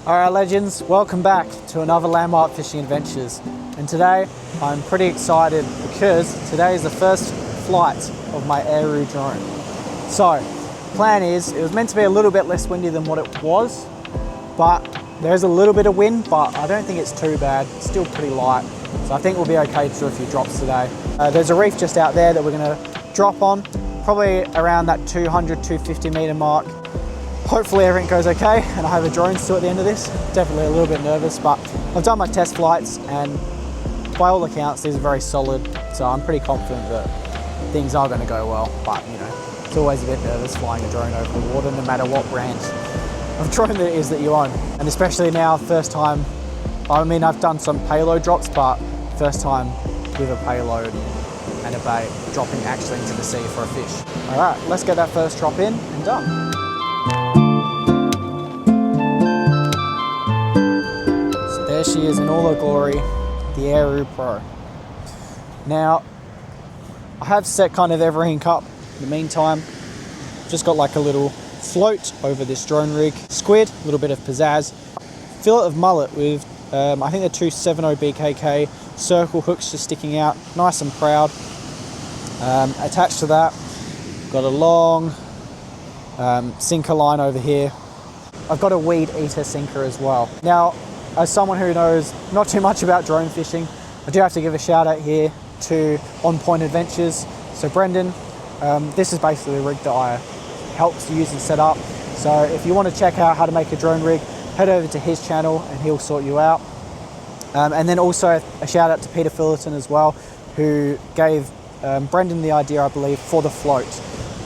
Alright legends, welcome back to another Landmark Fishing Adventures. And today I'm pretty excited because today is the first flight of my Aeroo drone. So, plan is, it was meant to be a little bit less windy than what it was, but there's a little bit of wind, but I don't think it's too bad. It's still pretty light, so I think we'll be okay to do a few drops today. There's a reef just out there that we're going to drop on, probably around that 200-250 meter mark. Hopefully everything goes okay and I have a drone still at the end of this. Definitely a little bit nervous, but I've done my test flights and by all accounts these are very solid, so I'm pretty confident that things are going to go well. But you know, it's always a bit nervous flying a drone over the water, no matter what brand of drone it is that you own. And especially now, first time, I mean I've done some payload drops, but first time with a payload and a bait dropping actually into the sea for a fish. Alright, let's get that first drop in and done. There she is in all her glory, the Aeroo Pro. Now, I have set kind of everything up in the meantime. Just got like a little float over this drone rig, squid, a little bit of pizzazz, fillet of mullet with, I think they're two 7.0 BKK circle hooks just sticking out, nice and proud. Attached to that, got a long sinker line over here. I've got a weed eater sinker as well. Now, as someone who knows not too much about drone fishing, I do have to give a shout out here to On Point Adventures. So Brendan, this is basically the rig that I helped use and set up. So if you want to check out how to make a drone rig, head over to his channel and he'll sort you out. And then also a shout out to Peter Fullarton as well, who gave Brendan the idea, I believe, for the float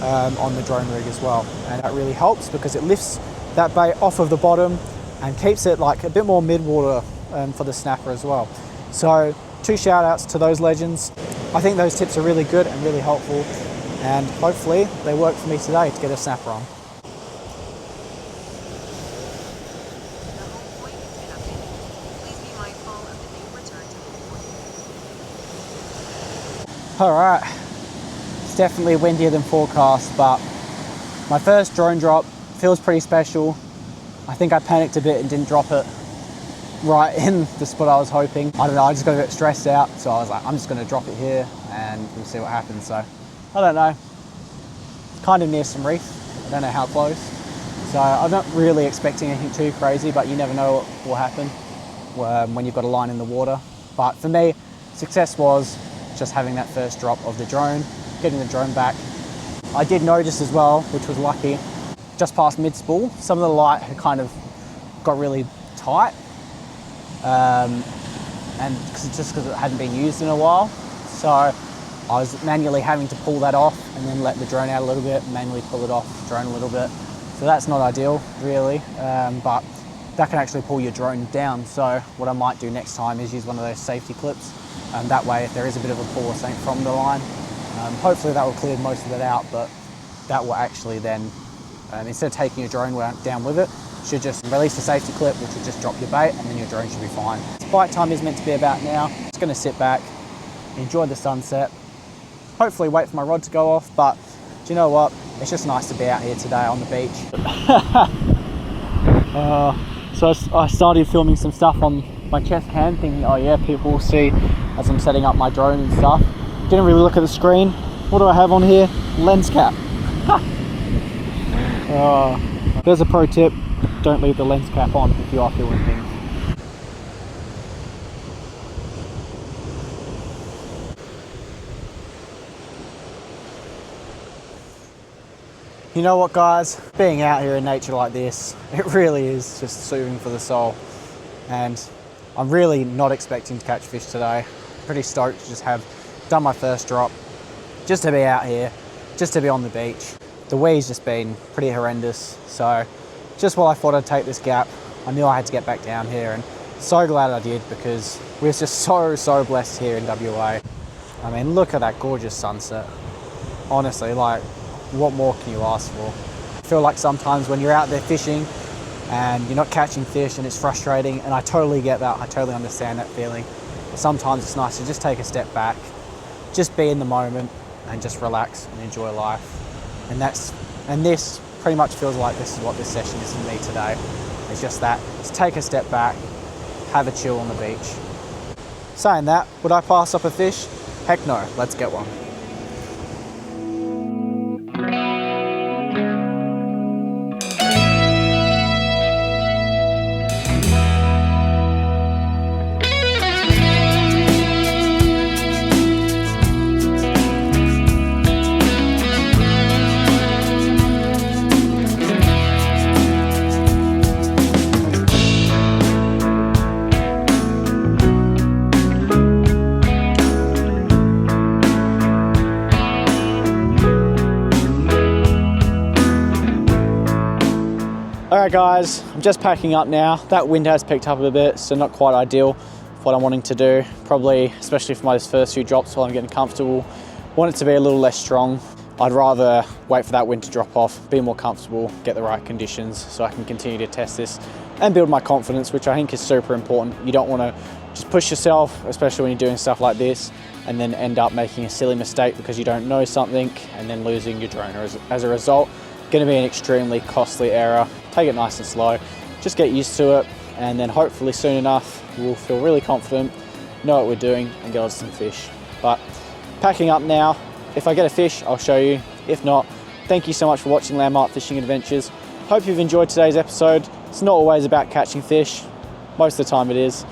on the drone rig as well. And that really helps because it lifts that bait off of the bottom and keeps it like a bit more mid-water for the snapper as well. So two shout outs to those legends. I think those tips are really good and really helpful, and hopefully they work for me today to get a snapper on. Alright, it's definitely windier than forecast, but my first drone drop feels pretty special. I think I panicked a bit and didn't drop it right in the spot I was hoping. I don't know, I just got a bit stressed out, so I was like, I'm just going to drop it here and we'll see what happens. So, I don't know, kind of near some reef, I don't know how close. So I'm not really expecting anything too crazy, but you never know what will happen when you've got a line in the water. But for me, success was just having that first drop of the drone, getting the drone back. I did notice as well, which was lucky, just past mid-spool, some of the light had kind of got really tight, and just because it hadn't been used in a while. So I was manually having to pull that off and then let the drone out a little bit, manually pull it off, drone a little bit. So that's not ideal, really, but that can actually pull your drone down. So what I might do next time is use one of those safety clips. That way, if there is a bit of a pull or something from the line, hopefully that will clear most of it out, but that will actually then, instead of taking your drone down with it, should just release the safety clip, which will just drop your bait, and then your drone should be fine. Bite time is meant to be about now. Just going to sit back, enjoy the sunset, hopefully wait for my rod to go off, but do you know what? It's just nice to be out here today on the beach. So I started filming some stuff on my chest cam, thinking, oh yeah, people will see as I'm setting up my drone and stuff. Didn't really look at the screen. What do I have on here? Lens cap. There's a pro tip, don't leave the lens cap on if you are filming things. You know what guys, being out here in nature like this, it really is just soothing for the soul. And I'm really not expecting to catch fish today. Pretty stoked to just have done my first drop, just to be out here, just to be on the beach. The wee's just been pretty horrendous, so just while I thought I'd take this gap, I knew I had to get back down here, and so glad I did because we're just so blessed here in WA. I mean, look at that gorgeous sunset. Honestly, like, what more can you ask for? I feel like sometimes when you're out there fishing and you're not catching fish and it's frustrating, and I totally get that, I totally understand that feeling. But sometimes it's nice to just take a step back, just be in the moment and just relax and enjoy life. And this pretty much feels like this is what this session is for me today. It's just that, just take a step back, have a chill on the beach. Saying that, would I pass up a fish? Heck no, let's get one. Alright guys, I'm just packing up now. That wind has picked up a bit, so not quite ideal for what I'm wanting to do. Probably, especially for my first few drops while I'm getting comfortable, want it to be a little less strong. I'd rather wait for that wind to drop off, be more comfortable, get the right conditions so I can continue to test this and build my confidence, which I think is super important. You don't want to just push yourself, especially when you're doing stuff like this, and then end up making a silly mistake because you don't know something and then losing your drone as a result. Going to be an extremely costly error. Take it nice and slow, just get used to it, and then hopefully soon enough we'll feel really confident, know what we're doing, and get on some fish. But packing up now. If I get a fish, I'll show you. If not, thank you so much for watching Landmark Fishing Adventures. Hope you've enjoyed today's episode. It's not always about catching fish. Most of the time it is,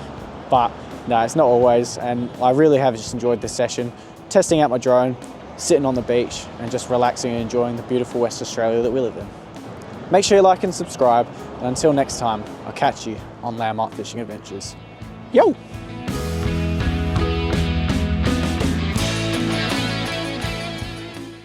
but no, it's not always. And I really have just enjoyed this session, testing out my drone, sitting on the beach and just relaxing and enjoying the beautiful West Australia that we live in. Make sure you like and subscribe, and until next time, I'll catch you on Landmark Fishing Adventures. Yo!